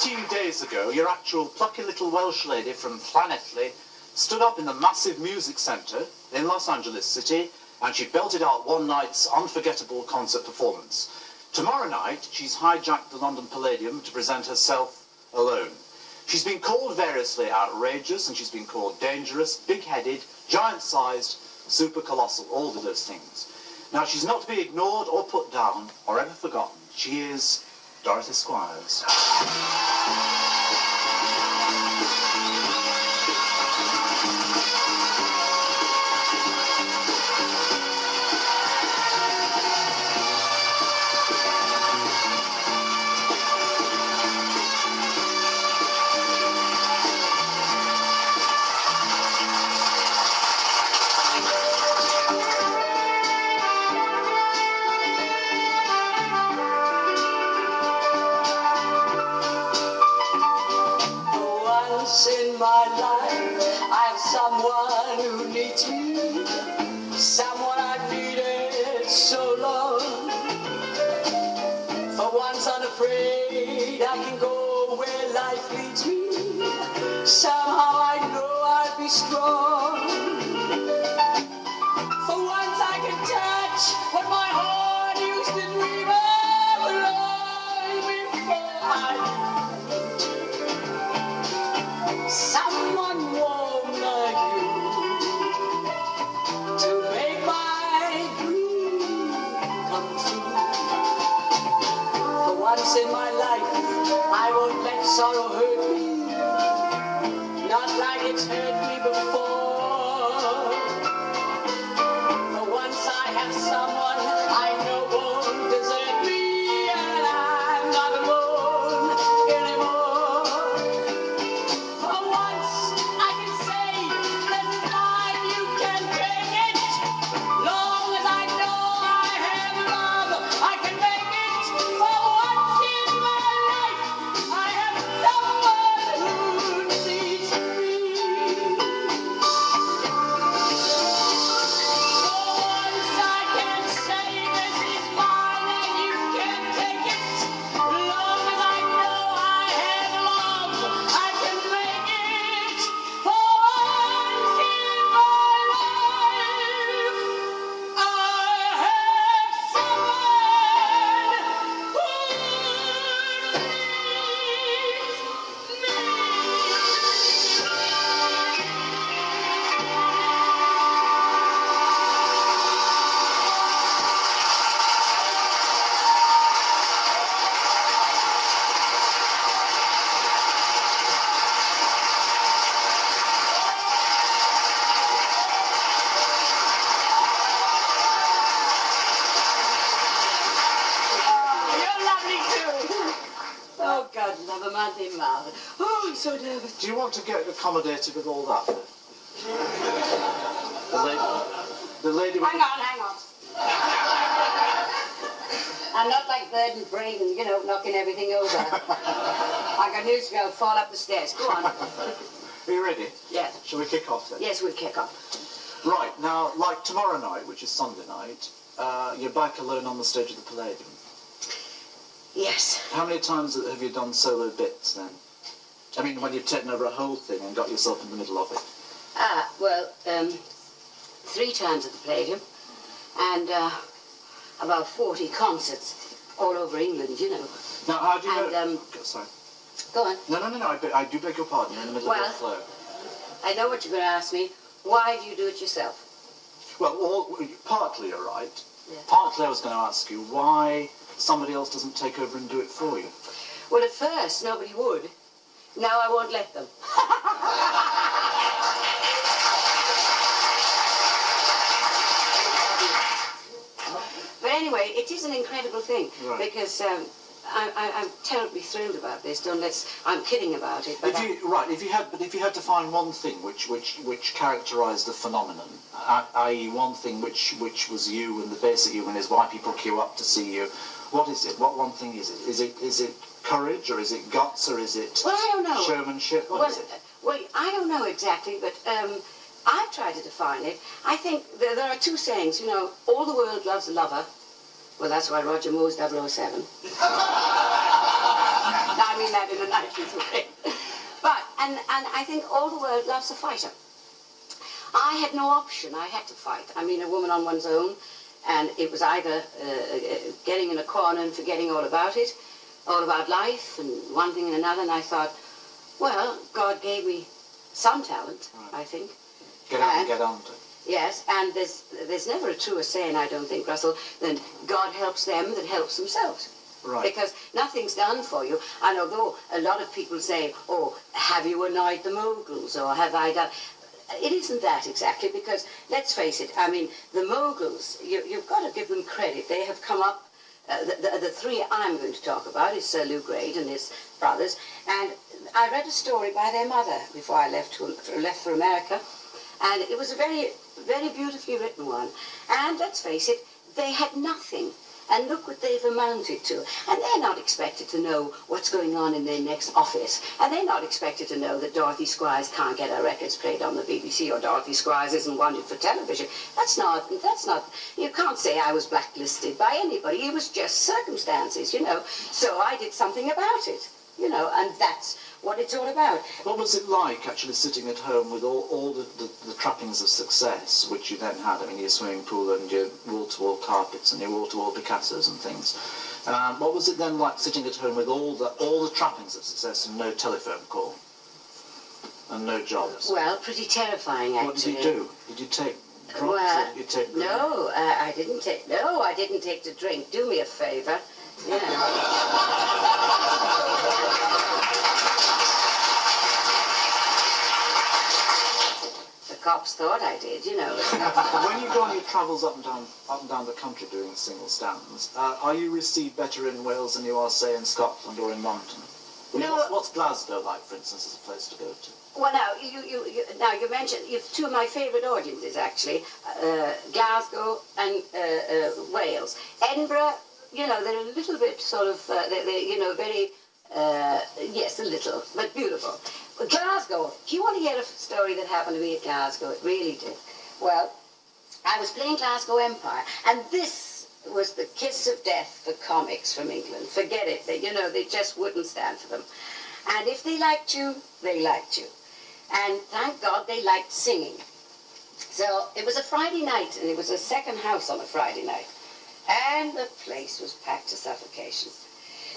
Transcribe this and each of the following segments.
18 days ago, your actual plucky little Welsh lady from Llanelli stood up in the massive music centre in Los Angeles City and she belted out one night's unforgettable concert performance. Tomorrow night, she's hijacked the London Palladium to present herself alone. She's been called variously outrageous and she's been called dangerous, big-headed, giant-sized, super-colossal, all of those things. Now, she's not to be ignored or put down or ever forgotten. She is Dorothy Squires. In my life, I have someone who needs me, someone I've needed so long. For once unafraid, I can go where life leads me. Somehow I know I'll be strong. For once I can touch what my heart used to dream of long before I someone warm like you to make my dream come true. For once in my life, I won't let sorrow hurt me, not like it's hurt me before. For once I have someone I know won't desert me, and I'm not alone anymore. Oh, I'm so nervous. Do you want to get accommodated with all that? The lady with Hang on. I'm not like Bird and Brain, you know, knocking everything over. Like a news girl fall up the stairs. Go on. Are you ready? Yes. Shall we kick off then? Yes, we'll kick off. Right, now, like tomorrow night, which is Sunday night, you're back alone on the stage of the Palladium. Yes. How many times have you done solo bits then? I mean, when you've taken over a whole thing and got yourself in the middle of it. Well, 3 times at the Palladium, and about 40 concerts all over England, you know. Now, how do you know... Sorry. Go on. No, I do beg your pardon, you're in the middle of your flow. I know what you're going to ask me. Why do you do it yourself? Well, partly you're right. Yeah. Partly I was going to ask you why somebody else doesn't take over and do it for you. Well, at first, nobody would. Now I won't let them. But anyway, it is an incredible thing, right. Because I'm terribly thrilled about this. I'm kidding about it. But if you had to find one thing which characterised the phenomenon, i.e., one thing which was you and the basic you and is why people queue up to see you, what is it? What one thing is it? Is it courage, or is it guts, or is it I don't know. Showmanship? What is it? Well, I don't know exactly, but I've tried to define it. I think there are 2 sayings. You know, all the world loves a lover. Well, that's why Roger Moore's 007. Now, I mean that in a nicest way. But, and I think all the world loves a fighter. I had no option. I had to fight. I mean, a woman on one's own, and it was either getting in a corner and forgetting all about it, all about life, and one thing and another, and I thought, well, God gave me some talent, I think. Get out and get on to it. Yes, and there's never a truer saying, I don't think, Russell, than God helps them that helps themselves. Right. Because nothing's done for you. And although a lot of people say, oh, have you annoyed the moguls, or have I done... It isn't that exactly, because, let's face it, I mean, the moguls, you've got to give them credit. They have come up, the three I'm going to talk about is Sir Lew Grade and his brothers, and I read a story by their mother before I left for America, and it was a very, very beautifully written one. And let's face it, they had nothing. And look what they've amounted to. And they're not expected to know what's going on in their next office. And they're not expected to know that Dorothy Squires can't get her records played on the BBC, or Dorothy Squires isn't wanted for television. That's not, you can't say I was blacklisted by anybody. It was just circumstances, you know. So I did something about it, you know, and that's what it's all about. What was it like, actually, sitting at home with all the trappings of success, which you then had? I mean, your swimming pool and your wall-to-wall carpets and your wall-to-wall Picassos and things. What was it then like sitting at home with all the trappings of success and no telephone call? And no jobs? Well, pretty terrifying, actually. What did you do? Did you take drugs? Well, did you take no, I didn't take the drink. Do me a favour. Yeah. Cops thought I did, you know. When you go on your travels up and down the country doing single stands, are you received better in Wales than you are, say, in Scotland or in London? No. What's Glasgow like, for instance, as a place to go to? Well, now you mentioned you've two of my favourite audiences actually, Glasgow and Wales. Edinburgh, you know, they're a little bit sort of, you know, very. Yes, a little, but beautiful. But Glasgow, do you want to hear a story that happened to me at Glasgow? It really did. Well, I was playing Glasgow Empire, and this was the kiss of death for comics from England. Forget it. They, you know, they just wouldn't stand for them. And if they liked you, they liked you. And thank God they liked singing. So it was a Friday night, and it was a second house on a Friday night. And the place was packed to suffocation.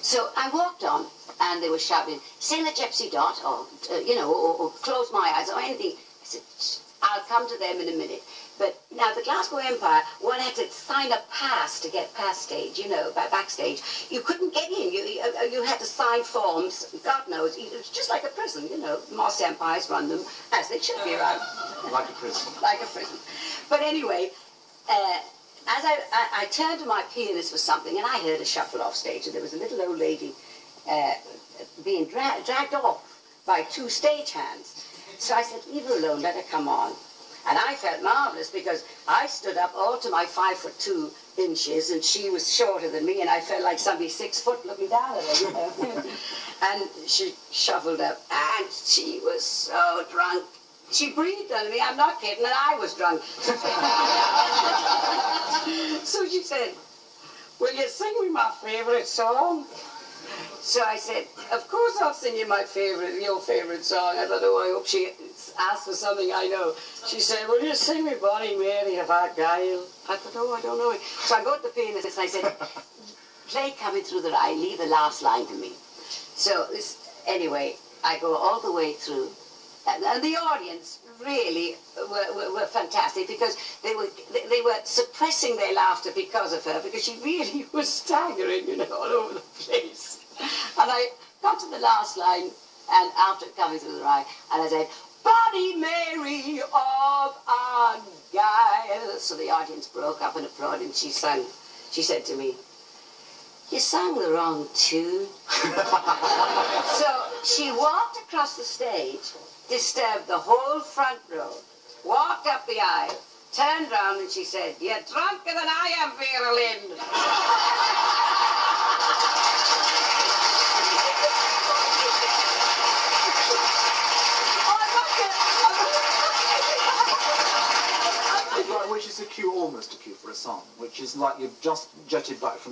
So I walked on, and they were shouting, sing the Gypsy Dot, or, you know, or close my eyes, or anything. I said, I'll come to them in a minute. But now the Glasgow Empire, one had to sign a pass to get past stage, you know, backstage. You couldn't get in. You had to sign forms. God knows, it was just like a prison, you know. Most empires run them as they should be run. Like a prison. Like a prison. But anyway, as I turned to my pianist for something, and I heard a shuffle off stage, and there was a little old lady being dragged off by two stagehands. So I said, leave her alone, let her come on. And I felt marvellous, because I stood up all to my 5'2" inches, and she was shorter than me, and I felt like somebody 6 foot looking down at her, you know. And she shuffled up, and she was so drunk. She breathed on me, I'm not kidding, and I was drunk. So she said, will you sing me my favourite song? So I said, of course I'll sing you your favourite song. I thought, oh, I hope she asked for something I know. She said, will you sing me Bonnie Mary of Argyll? I thought, oh, I don't know it. So I go to the pianist and I said, play Coming Through the Rye, leave the last line to me. So anyway, I go all the way through. And the audience really were fantastic, because they were suppressing their laughter because of her, because she really was staggering, you know, all over the place. And I got to the last line, and after Coming Through the Rye, and I said, Bonnie Mary of Argyll. So the audience broke up in applaud, and she said to me, you sang the wrong tune. So she walked across the stage, disturbed the whole front row, walked up the aisle, turned round, and she said, you're drunker than I am, Vera Lynn. Which is almost a cue for a song, which is like you've just jetted back from